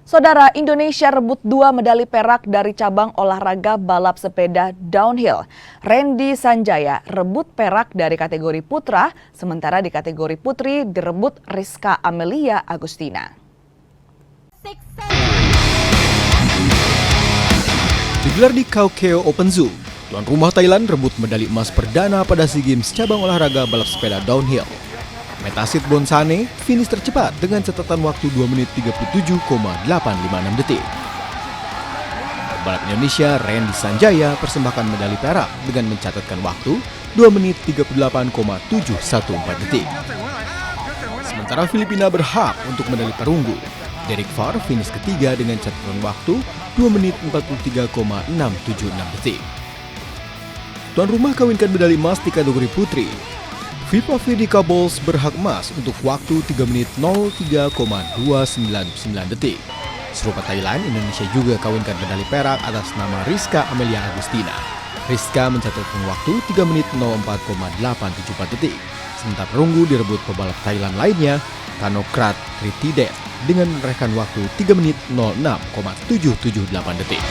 Saudara, Indonesia rebut 2 medali perak dari cabang olahraga balap sepeda downhill. Randy Sanjaya rebut perak dari kategori putra, sementara di kategori putri direbut Rizka Amelia Agustina. Digelar di Khao Keo Open Zoo, tuan rumah Thailand rebut medali emas perdana pada SEA Games cabang olahraga balap sepeda downhill. Metasit Bonsane finish tercepat dengan catatan waktu 2 menit 37,856 detik. Pembalap Indonesia Randy Sanjaya persembahkan medali perak dengan mencatatkan waktu 2 menit 38,714 detik. Sementara Filipina berhak untuk medali perunggu. Derek Farr finish ketiga dengan catatan waktu 2 menit 43,676 detik. Tuan rumah kawinkan medali emas di kategori putri. Vipa Vidika Bowles berhak emas untuk waktu 3 menit 03,299 detik. Serupa Thailand, Indonesia juga kawinkan medali perak atas nama Rizka Amelia Agustina. Rizka mencatatkan waktu 3 menit 04,874 detik. Sementara perunggu direbut pebalap Thailand lainnya, Kanokrat Tritidet, dengan menorehkan waktu 3 menit 06,778 detik.